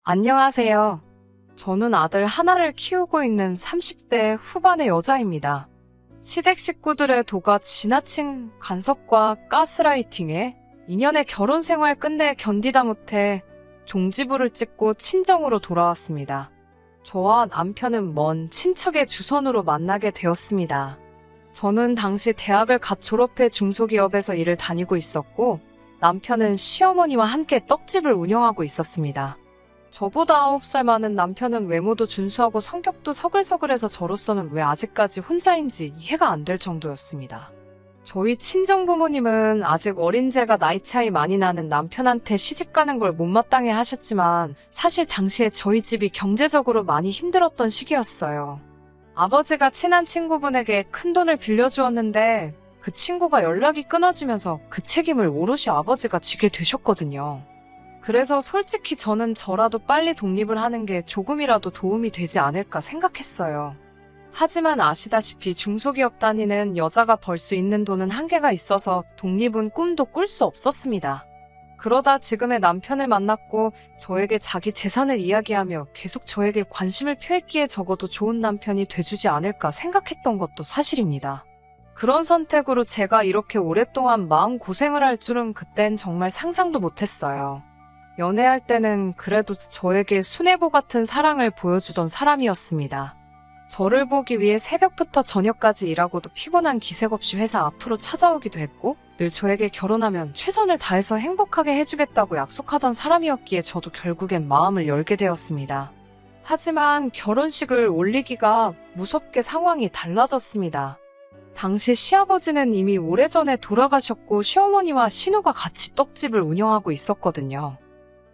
안녕하세요. 저는 아들 하나를 키우고 있는 30대 후반의 여자입니다. 시댁 식구들의 도가 지나친 간섭과 가스라이팅에 2년의 결혼 생활 끝내 견디다 못해 종지부를 찍고 친정으로 돌아왔습니다. 저와 남편은 먼 친척의 주선으로 만나게 되었습니다. 저는 당시 대학을 갓 졸업해 중소기업에서 일을 다니고 있었고, 남편은 시어머니와 함께 떡집을 운영하고 있었습니다. 저보다 9살 많은 남편은 외모도 준수하고 성격도 서글서글해서 저로서는 왜 아직까지 혼자인지 이해가 안 될 정도였습니다. 저희 친정부모님은 아직 어린 제가 나이 차이 많이 나는 남편한테 시집가는 걸 못마땅해 하셨지만, 사실 당시에 저희 집이 경제적으로 많이 힘들었던 시기였어요. 아버지가 친한 친구분에게 큰돈을 빌려주었는데 그 친구가 연락이 끊어지면서 그 책임을 오롯이 아버지가 지게 되셨거든요. 그래서 솔직히 저는 저라도 빨리 독립을 하는 게 조금이라도 도움이 되지 않을까 생각했어요. 하지만 아시다시피 중소기업 다니는 여자가 벌 수 있는 돈은 한계가 있어서 독립은 꿈도 꿀 수 없었습니다. 그러다 지금의 남편을 만났고 저에게 자기 재산을 이야기하며 계속 저에게 관심을 표했기에 적어도 좋은 남편이 돼주지 않을까 생각했던 것도 사실입니다. 그런 선택으로 제가 이렇게 오랫동안 마음고생을 할 줄은 그땐 정말 상상도 못했어요. 연애할 때는 그래도 저에게 순애보 같은 사랑을 보여주던 사람이었습니다. 저를 보기 위해 새벽부터 저녁까지 일하고도 피곤한 기색 없이 회사 앞으로 찾아오기도 했고, 늘 저에게 결혼하면 최선을 다해서 행복하게 해주겠다고 약속하던 사람이었기에 저도 결국엔 마음을 열게 되었습니다. 하지만 결혼식을 올리기가 무섭게 상황이 달라졌습니다. 당시 시아버지는 이미 오래전에 돌아가셨고 시어머니와 신우가 같이 떡집을 운영하고 있었거든요.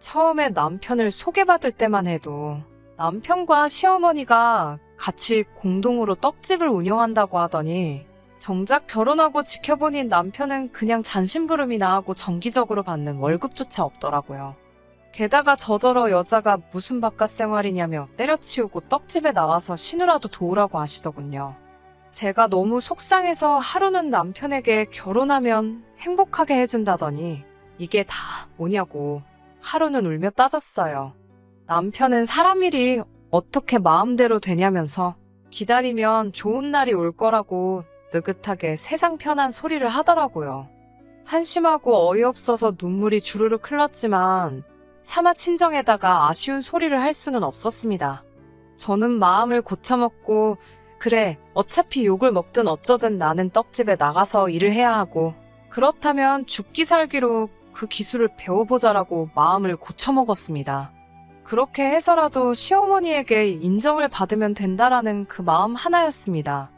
처음에 남편을 소개받을 때만 해도 남편과 시어머니가 같이 공동으로 떡집을 운영한다고 하더니, 정작 결혼하고 지켜보니 남편은 그냥 잔심부름이나 하고 정기적으로 받는 월급조차 없더라고요. 게다가 저더러 여자가 무슨 바깥 생활이냐며 때려치우고 떡집에 나와서 신우라도 도우라고 하시더군요. 제가 너무 속상해서 하루는 남편에게 결혼하면 행복하게 해준다더니 이게 다 뭐냐고 하루는 울며 따졌어요. 남편은 사람 일이 어떻게 마음대로 되냐면서 기다리면 좋은 날이 올 거라고 느긋하게 세상 편한 소리를 하더라고요. 한심하고 어이없어서 눈물이 주르륵 흘렀지만 차마 친정에다가 아쉬운 소리를 할 수는 없었습니다. 저는 마음을 고쳐먹고, 그래, 어차피 욕을 먹든 어쩌든 나는 떡집에 나가서 일을 해야 하고, 그렇다면 죽기 살기로 그 기술을 배워보자라고 마음을 고쳐먹었습니다. 그렇게 해서라도 시어머니에게 인정을 받으면 된다라는 그 마음 하나였습니다.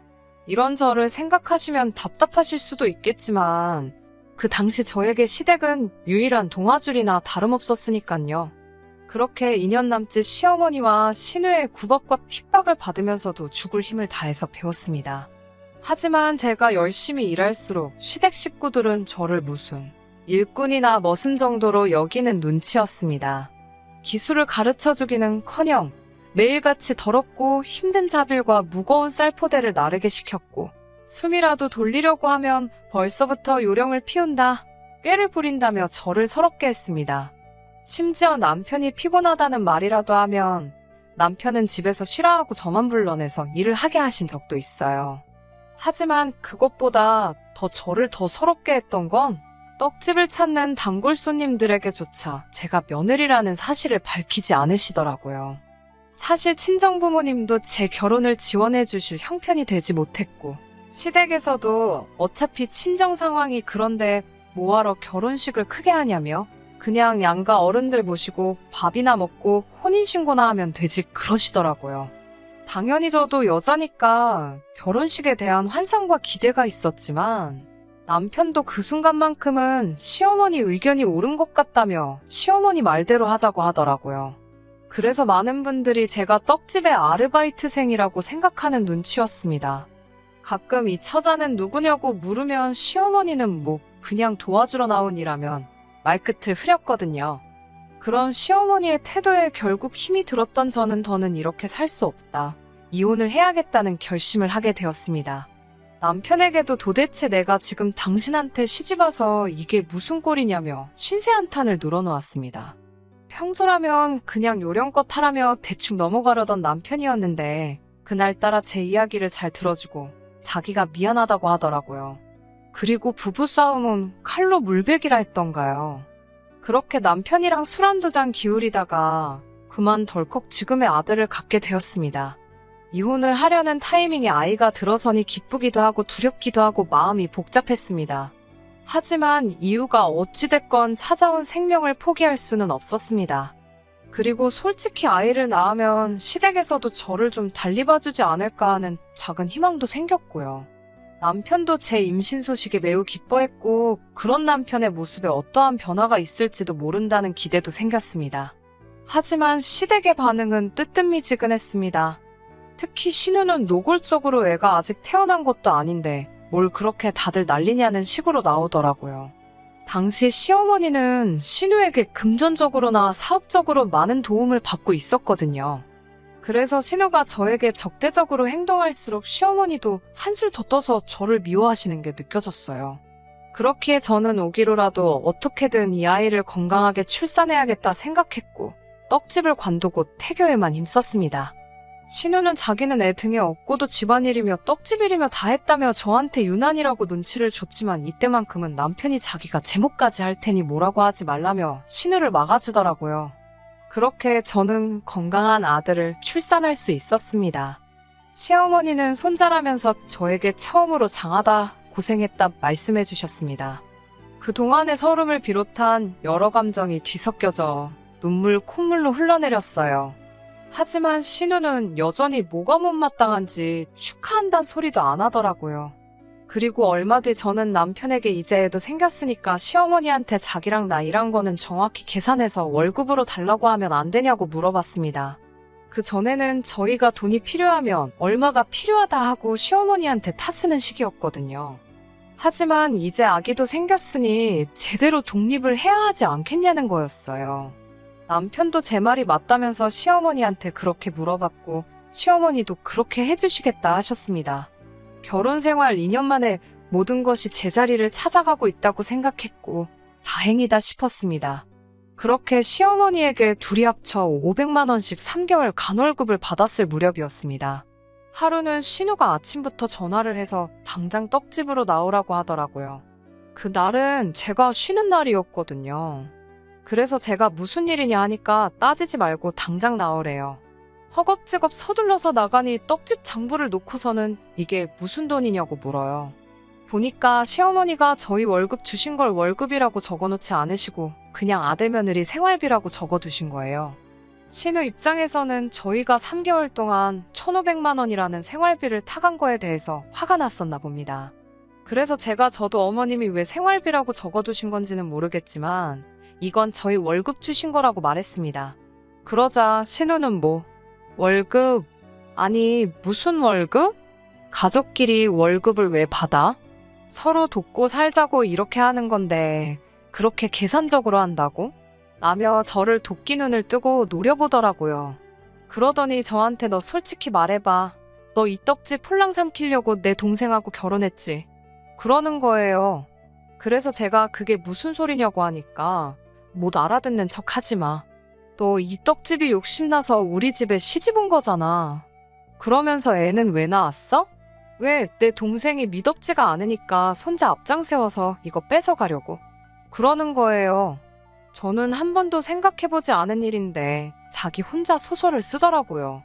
이런 저를 생각하시면 답답하실 수도 있겠지만, 그 당시 저에게 시댁은 유일한 동아줄이나 다름없었으니깐요. 그렇게 2년 남짓 시어머니와 신우의 구박과 핍박을 받으면서도 죽을 힘을 다해서 배웠습니다. 하지만 제가 열심히 일할수록 시댁 식구들은 저를 무슨 일꾼이나 머슴 정도로 여기는 눈치였습니다. 기술을 가르쳐주기는커녕 매일같이 더럽고 힘든 자빌과 무거운 쌀포대를 나르게 시켰고, 숨이라도 돌리려고 하면 벌써부터 요령을 피운다, 꾀를 부린다며 저를 서럽게 했습니다. 심지어 남편이 피곤하다는 말이라도 하면 남편은 집에서 쉬라 하고 저만 불러내서 일을 하게 하신 적도 있어요. 하지만 그것보다 저를 더 서럽게 했던 건 떡집을 찾는 단골 손님들에게조차 제가 며느리라는 사실을 밝히지 않으시더라고요. 사실 친정부모님도 제 결혼을 지원해 주실 형편이 되지 못했고, 시댁에서도 어차피 친정 상황이 그런데 뭐하러 결혼식을 크게 하냐며 그냥 양가 어른들 모시고 밥이나 먹고 혼인신고나 하면 되지 그러시더라고요. 당연히 저도 여자니까 결혼식에 대한 환상과 기대가 있었지만, 남편도 그 순간만큼은 시어머니 의견이 옳은 것 같다며 시어머니 말대로 하자고 하더라고요. 그래서 많은 분들이 제가 떡집의 아르바이트생이라고 생각하는 눈치였습니다. 가끔 이 처자는 누구냐고 물으면 시어머니는 뭐 그냥 도와주러 나온 이라면 말끝을 흐렸거든요. 그런 시어머니의 태도에 결국 힘이 들었던 저는 더는 이렇게 살 수 없다, 이혼을 해야겠다는 결심을 하게 되었습니다. 남편에게도 도대체 내가 지금 당신한테 시집와서 이게 무슨 꼴이냐며 신세 한탄을 늘어놓았습니다. 평소라면 그냥 요령껏 하라며 대충 넘어가려던 남편이었는데 그날따라 제 이야기를 잘 들어주고 자기가 미안하다고 하더라고요. 그리고 부부싸움은 칼로 물베기라 했던가요. 그렇게 남편이랑 술 한두 잔 기울이다가 그만 덜컥 지금의 아들을 갖게 되었습니다. 이혼을 하려는 타이밍에 아이가 들어서니 기쁘기도 하고 두렵기도 하고 마음이 복잡했습니다. 하지만 이유가 어찌됐건 찾아온 생명을 포기할 수는 없었습니다. 그리고 솔직히 아이를 낳으면 시댁에서도 저를 좀 달리 봐주지 않을까 하는 작은 희망도 생겼고요. 남편도 제 임신 소식에 매우 기뻐했고 그런 남편의 모습에 어떠한 변화가 있을지도 모른다는 기대도 생겼습니다. 하지만 시댁의 반응은 뜨뜻미지근했습니다. 특히 신우는 노골적으로 애가 아직 태어난 것도 아닌데 뭘 그렇게 다들 난리냐는 식으로 나오더라고요. 당시 시어머니는 신우에게 금전적으로나 사업적으로 많은 도움을 받고 있었거든요. 그래서 신우가 저에게 적대적으로 행동할수록 시어머니도 한술 더 떠서 저를 미워하시는 게 느껴졌어요. 그렇기에 저는 오기로라도 어떻게든 이 아이를 건강하게 출산해야겠다 생각했고 떡집을 관두고 태교에만 힘썼습니다. 신우는 자기는 애 등에 업고도 집안일이며 떡집일이며 다 했다며 저한테 유난이라고 눈치를 줬지만 이때만큼은 남편이 자기가 제목까지 할 테니 뭐라고 하지 말라며 신우를 막아주더라고요. 그렇게 저는 건강한 아들을 출산할 수 있었습니다. 시어머니는 손자라면서 저에게 처음으로 장하다 고생했다 말씀해 주셨습니다. 그동안의 서름을 비롯한 여러 감정이 뒤섞여져 눈물 콧물로 흘러내렸어요. 하지만 신우는 여전히 뭐가 못마땅한지 축하한다는 소리도 안 하더라고요. 그리고 얼마 뒤 저는 남편에게 이제 애도 생겼으니까 시어머니한테 자기랑 나 일한 거는 정확히 계산해서 월급으로 달라고 하면 안 되냐고 물어봤습니다. 그 전에는 저희가 돈이 필요하면 얼마가 필요하다 하고 시어머니한테 타쓰는 식이었거든요. 하지만 이제 아기도 생겼으니 제대로 독립을 해야 하지 않겠냐는 거였어요. 남편도 제 말이 맞다면서 시어머니한테 그렇게 물어봤고 시어머니도 그렇게 해주시겠다 하셨습니다. 결혼 생활 2년 만에 모든 것이 제자리를 찾아가고 있다고 생각했고 다행이다 싶었습니다. 그렇게 시어머니에게 둘이 합쳐 500만 원씩 3개월 간월급을 받았을 무렵이었습니다. 하루는 신우가 아침부터 전화를 해서 당장 떡집으로 나오라고 하더라고요. 그날은 제가 쉬는 날이었거든요. 그래서 제가 무슨 일이냐 하니까 따지지 말고 당장 나오래요. 허겁지겁 서둘러서 나가니 떡집 장부를 놓고서는 이게 무슨 돈이냐고 물어요. 보니까 시어머니가 저희 월급 주신 걸 월급이라고 적어놓지 않으시고 그냥 아들 며느리 생활비라고 적어두신 거예요. 신우 입장에서는 저희가 3개월 동안 1,500만 원이라는 생활비를 타간 거에 대해서 화가 났었나 봅니다. 그래서 저도 어머님이 왜 생활비라고 적어두신 건지는 모르겠지만 이건 저희 월급 주신 거라고 말했습니다. 그러자 신우는 월급? 아니 무슨 월급? 가족끼리 월급을 왜 받아? 서로 돕고 살자고 이렇게 하는 건데 그렇게 계산적으로 한다고? 라며 저를 도끼 눈을 뜨고 노려보더라고요. 그러더니 저한테 너 솔직히 말해봐. 너 이 떡집 홀랑 삼키려고 내 동생하고 결혼했지? 그러는 거예요. 그래서 제가 그게 무슨 소리냐고 하니까 못 알아듣는 척 하지 마. 너 이 떡집이 욕심나서 우리 집에 시집 온 거잖아. 그러면서 애는 왜 낳았어? 왜 내 동생이 미덥지가 않으니까 손자 앞장 세워서 이거 뺏어가려고. 그러는 거예요. 저는 한 번도 생각해보지 않은 일인데 자기 혼자 소설을 쓰더라고요.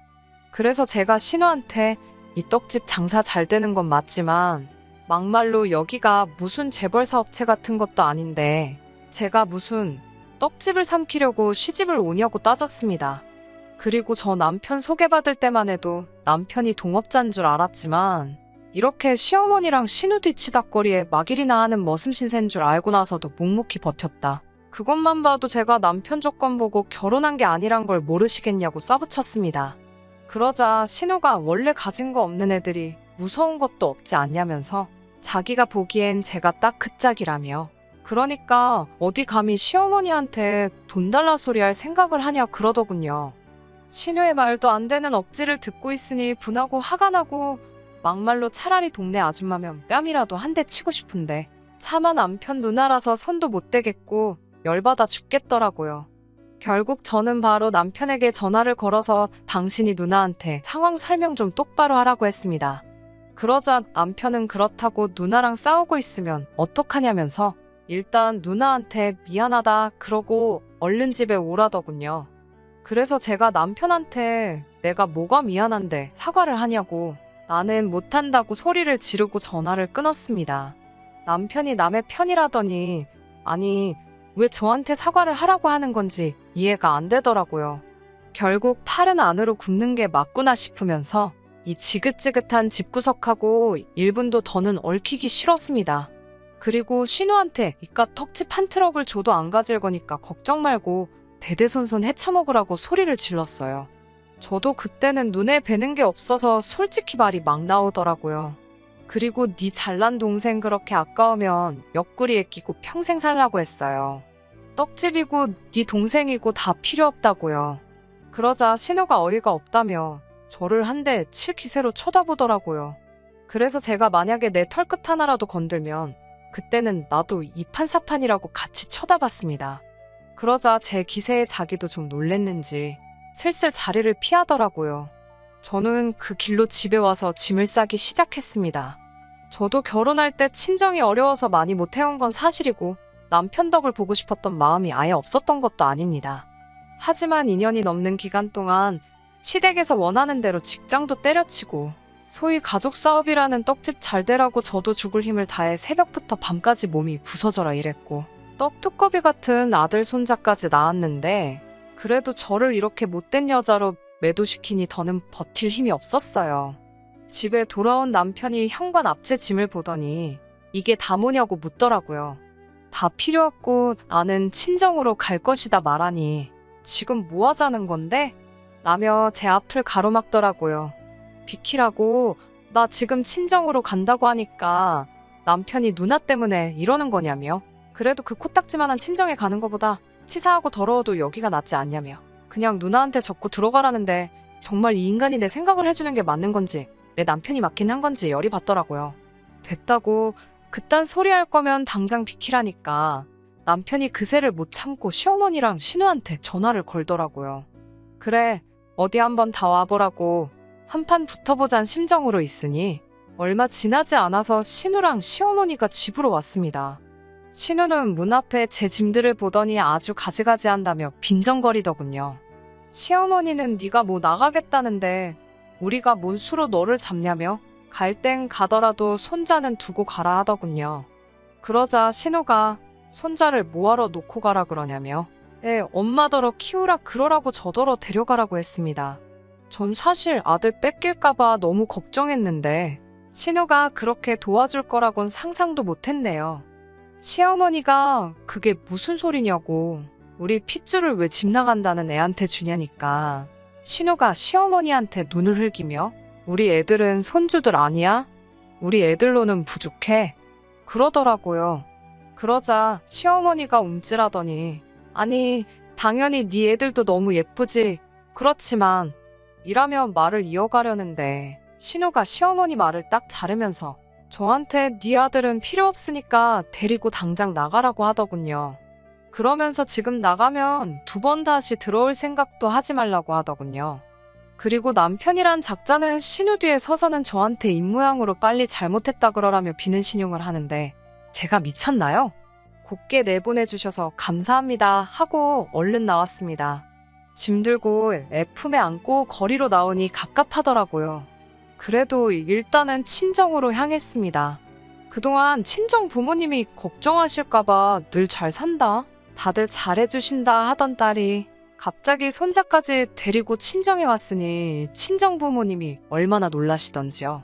그래서 제가 신우한테 이 떡집 장사 잘 되는 건 맞지만 막말로 여기가 무슨 재벌 사업체 같은 것도 아닌데 제가 무슨 떡집을 삼키려고 시집을 오냐고 따졌습니다. 그리고 저 남편 소개받을 때만 해도 남편이 동업자인 줄 알았지만 이렇게 시어머니랑 신우 뒤치다꺼리에 막일이나 하는 머슴신세인 줄 알고 나서도 묵묵히 버텼다. 그것만 봐도 제가 남편 조건 보고 결혼한 게 아니란 걸 모르시겠냐고 싸붙였습니다. 그러자 신우가 원래 가진 거 없는 애들이 무서운 것도 없지 않냐면서 자기가 보기엔 제가 딱 그 짝이라며 그러니까 어디 감히 시어머니한테 돈 달라 소리 할 생각을 하냐 그러더군요. 신우의 말도 안 되는 억지를 듣고 있으니 분하고 화가 나고 막말로 차라리 동네 아줌마면 뺨이라도 한 대 치고 싶은데 차마 남편 누나라서 손도 못 대겠고 열받아 죽겠더라고요. 결국 저는 바로 남편에게 전화를 걸어서 당신이 누나한테 상황 설명 좀 똑바로 하라고 했습니다. 그러자 남편은 그렇다고 누나랑 싸우고 있으면 어떡하냐면서 일단 누나한테 미안하다 그러고 얼른 집에 오라더군요. 그래서 제가 남편한테 내가 뭐가 미안한데 사과를 하냐고 나는 못한다고 소리를 지르고 전화를 끊었습니다. 남편이 남의 편이라더니 아니 왜 저한테 사과를 하라고 하는 건지 이해가 안 되더라고요. 결국 팔은 안으로 굽는 게 맞구나 싶으면서 이 지긋지긋한 집구석하고 1분도 더는 얽히기 싫었습니다. 그리고 신우한테 이깟 턱집 한 트럭을 줘도 안 가질 거니까 걱정 말고 대대손손 헤쳐먹으라고 소리를 질렀어요. 저도 그때는 눈에 뵈는 게 없어서 솔직히 말이 막 나오더라고요. 그리고 네 잘난 동생 그렇게 아까우면 옆구리에 끼고 평생 살라고 했어요. 떡집이고 네 동생이고 다 필요 없다고요. 그러자 신우가 어이가 없다며 저를 한 대 칠 기세로 쳐다보더라고요. 그래서 제가 만약에 내 털끝 하나라도 건들면 그때는 나도 이판사판이라고 같이 쳐다봤습니다. 그러자 제 기세에 자기도 좀 놀랬는지 슬슬 자리를 피하더라고요. 저는 그 길로 집에 와서 짐을 싸기 시작했습니다. 저도 결혼할 때 친정이 어려워서 많이 못 해온 건 사실이고 남편 덕을 보고 싶었던 마음이 아예 없었던 것도 아닙니다. 하지만 2년이 넘는 기간 동안 시댁에서 원하는 대로 직장도 때려치고 소위 가족 사업이라는 떡집 잘 되라고 저도 죽을 힘을 다해 새벽부터 밤까지 몸이 부서져라 일했고 떡두꺼비 같은 아들 손자까지 낳았는데 그래도 저를 이렇게 못된 여자로 매도시키니 더는 버틸 힘이 없었어요. 집에 돌아온 남편이 현관 앞채 짐을 보더니 이게 다 뭐냐고 묻더라고요. 다 필요 없고 나는 친정으로 갈 것이다 말하니 지금 뭐 하자는 건데? 라며 제 앞을 가로막더라고요. 비키라고 나 지금 친정으로 간다고 하니까 남편이 누나 때문에 이러는 거냐며. 그래도 그 코딱지만한 친정에 가는 거보다 치사하고 더러워도 여기가 낫지 않냐며. 그냥 누나한테 적고 들어가라는데 정말 이 인간이 내 생각을 해주는 게 맞는 건지 내 남편이 맞긴 한 건지 열이 받더라고요. 됐다고 그딴 소리 할 거면 당장 비키라니까 남편이 그새를 못 참고 시어머니랑 신우한테 전화를 걸더라고요. 그래 어디 한번 다 와보라고 한판 붙어보잔 심정으로 있으니 얼마 지나지 않아서 신우랑 시어머니가 집으로 왔습니다. 신우는 문 앞에 제 짐들을 보더니 아주 가지가지한다며 빈정거리더군요. 시어머니는 네가 뭐 나가겠다는데 우리가 뭔 수로 너를 잡냐며 갈 땐 가더라도 손자는 두고 가라 하더군요. 그러자 신우가 손자를 뭐하러 놓고 가라 그러냐며 엄마더러 키우라 그러라고 저더러 데려가라고 했습니다. 전 사실 아들 뺏길까봐 너무 걱정했는데 신우가 그렇게 도와줄 거라곤 상상도 못했네요. 시어머니가 그게 무슨 소리냐고 우리 핏줄을 왜 집 나간다는 애한테 주냐니까 신우가 시어머니한테 눈을 흘기며 우리 애들은 손주들 아니야? 우리 애들로는 부족해. 그러더라고요. 그러자 시어머니가 움찔하더니 아니 당연히 네 애들도 너무 예쁘지. 그렇지만 이라며 말을 이어가려는데 신우가 시어머니 말을 딱 자르면서 저한테 네 아들은 필요 없으니까 데리고 당장 나가라고 하더군요. 그러면서 지금 나가면 2번 다시 들어올 생각도 하지 말라고 하더군요. 그리고 남편이란 작자는 신우 뒤에 서서는 저한테 입모양으로 빨리 잘못했다 그러라며 비는 신용을 하는데 제가 미쳤나요? 곱게 내보내주셔서 감사합니다 하고 얼른 나왔습니다. 짐 들고 애 품에 안고 거리로 나오니 갑갑하더라고요. 그래도 일단은 친정으로 향했습니다. 그동안 친정 부모님이 걱정하실까봐 늘 잘 산다, 다들 잘해주신다 하던 딸이 갑자기 손자까지 데리고 친정에 왔으니 친정 부모님이 얼마나 놀라시던지요.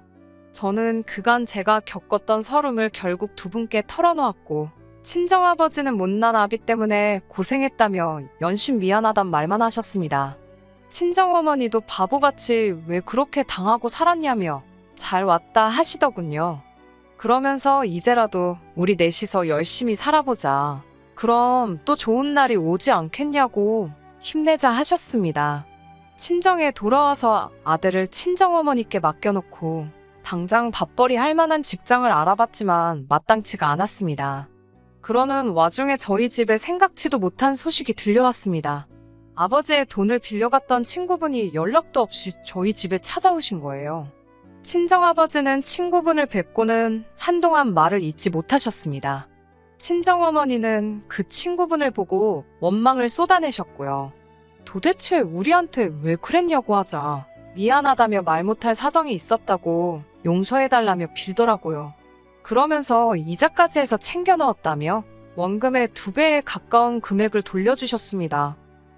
저는 그간 제가 겪었던 서름을 결국 2분께 털어놓았고 친정아버지는 못난 아비 때문에 고생했다며 연신 미안하단 말만 하셨습니다. 친정어머니도 바보같이 왜 그렇게 당하고 살았냐며 잘 왔다 하시더군요. 그러면서 이제라도 우리 넷이서 열심히 살아보자. 그럼 또 좋은 날이 오지 않겠냐고 힘내자 하셨습니다. 친정에 돌아와서 아들을 친정어머니께 맡겨놓고 당장 밥벌이 할 만한 직장을 알아봤지만 마땅치가 않았습니다. 그러는 와중에 저희 집에 생각지도 못한 소식이 들려왔습니다. 아버지의 돈을 빌려갔던 친구분이 연락도 없이 저희 집에 찾아오신 거예요. 친정아버지는 친구분을 뵙고는 한동안 말을 잇지 못하셨습니다. 친정어머니는 그 친구분을 보고 원망을 쏟아내셨고요. 도대체 우리한테 왜 그랬냐고 하자 미안하다며 말 못할 사정이 있었다고 용서해달라며 빌더라고요. 그러면서 이자까지 해서 챙겨 넣었다며 원금의 2배에 가까운 금액을 돌려주셨습니다.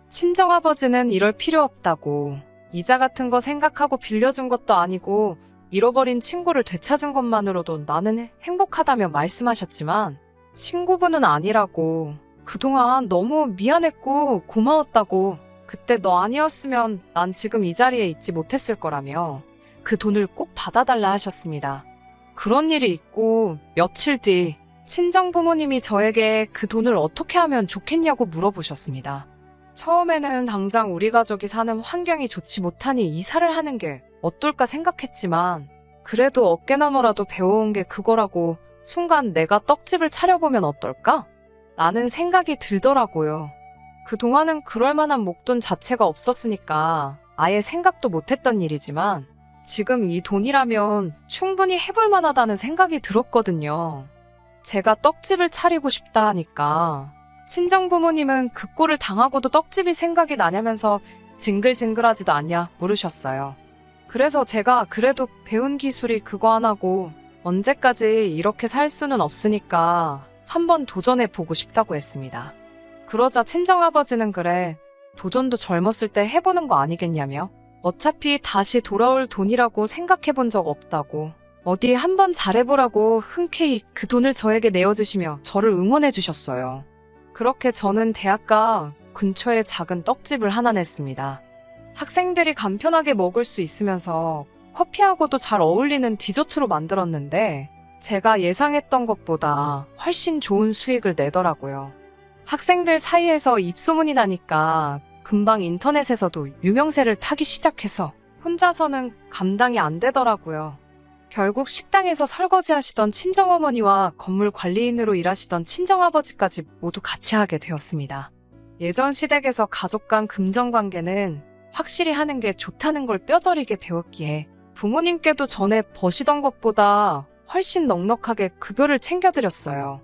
친정아버지는 이럴 필요 없다고, 이자 같은 거 생각하고 빌려준 것도 아니고 잃어버린 친구를 되찾은 것만으로도 나는 행복하다며 말씀하셨지만 친구분은 아니라고, 그동안 너무 미안했고 고마웠다고, 그때 너 아니었으면 난 지금 이 자리에 있지 못했을 거라며 그 돈을 꼭 받아달라 하셨습니다. 그런 일이 있고 며칠 뒤 친정 부모님이 저에게 그 돈을 어떻게 하면 좋겠냐고 물어보셨습니다. 처음에는 당장 우리 가족이 사는 환경이 좋지 못하니 이사를 하는 게 어떨까 생각했지만 그래도 어깨너머라도 배워온 게 그거라고 순간 내가 떡집을 차려보면 어떨까? 라는 생각이 들더라고요. 그동안은 그럴 만한 목돈 자체가 없었으니까 아예 생각도 못했던 일이지만 지금 이 돈이라면 충분히 해볼 만하다는 생각이 들었거든요. 제가 떡집을 차리고 싶다 하니까 친정 부모님은 그 꼴을 당하고도 떡집이 생각이 나냐면서 징글징글하지도 않냐 물으셨어요. 그래서 제가 그래도 배운 기술이 그거 하나고 언제까지 이렇게 살 수는 없으니까 한번 도전해 보고 싶다고 했습니다. 그러자 친정아버지는 그래, 도전도 젊었을 때 해보는 거 아니겠냐며 어차피 다시 돌아올 돈이라고 생각해 본 적 없다고 어디 한번 잘해보라고 흔쾌히 그 돈을 저에게 내어주시며 저를 응원해 주셨어요. 그렇게 저는 대학가 근처에 작은 떡집을 하나 냈습니다. 학생들이 간편하게 먹을 수 있으면서 커피하고도 잘 어울리는 디저트로 만들었는데 제가 예상했던 것보다 훨씬 좋은 수익을 내더라고요. 학생들 사이에서 입소문이 나니까 금방 인터넷에서도 유명세를 타기 시작해서 혼자서는 감당이 안 되더라고요. 결국 식당에서 설거지하시던 친정어머니와 건물 관리인으로 일하시던 친정아버지까지 모두 같이 하게 되었습니다. 예전 시댁에서 가족 간 금전관계는 확실히 하는 게 좋다는 걸 뼈저리게 배웠기에 부모님께도 전에 버시던 것보다 훨씬 넉넉하게 급여를 챙겨드렸어요.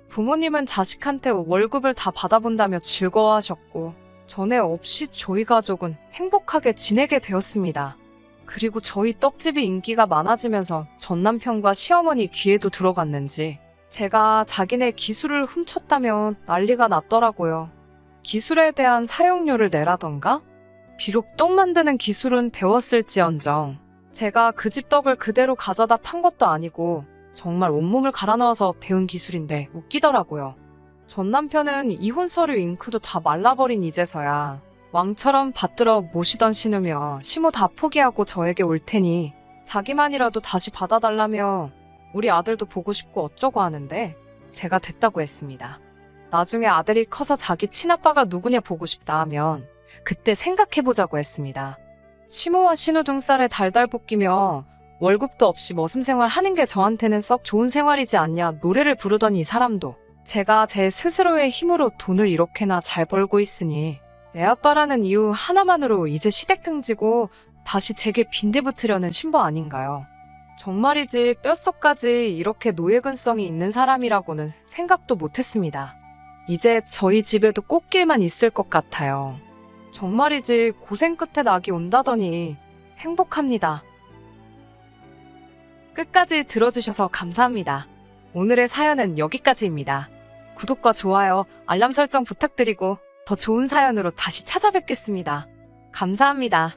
부모님은 자식한테 월급을 다 받아본다며 즐거워하셨고 전에 없이 저희 가족은 행복하게 지내게 되었습니다. 그리고 저희 떡집이 인기가 많아지면서 전 남편과 시어머니 귀에도 들어갔는지 제가 자기네 기술을 훔쳤다며 난리가 났더라고요. 기술에 대한 사용료를 내라던가? 비록 떡 만드는 기술은 배웠을지언정 제가 그 집 떡을 그대로 가져다 판 것도 아니고 정말 온몸을 갈아 넣어서 배운 기술인데 웃기더라고요. 전 남편은 이혼 서류 잉크도 다 말라버린 이제서야 왕처럼 받들어 모시던 신우며 시모 다 포기하고 저에게 올 테니 자기만이라도 다시 받아달라며 우리 아들도 보고 싶고 어쩌고 하는데 제가 됐다고 했습니다. 나중에 아들이 커서 자기 친아빠가 누구냐 보고 싶다 하면 그때 생각해보자고 했습니다. 시모와 신우 등살에 달달 볶이며 월급도 없이 머슴 생활 하는 게 저한테는 썩 좋은 생활이지 않냐 노래를 부르던 이 사람도 제가 제 스스로의 힘으로 돈을 이렇게나 잘 벌고 있으니 애 아빠라는 이유 하나만으로 이제 시댁 등지고 다시 제게 빈대 붙으려는 신부 아닌가요? 정말이지 뼛속까지 이렇게 노예근성이 있는 사람이라고는 생각도 못했습니다. 이제 저희 집에도 꽃길만 있을 것 같아요. 정말이지 고생 끝에 낙이 온다더니 행복합니다. 끝까지 들어주셔서 감사합니다. 오늘의 사연은 여기까지입니다. 구독과 좋아요, 알람 설정 부탁드리고 더 좋은 사연으로 다시 찾아뵙겠습니다. 감사합니다.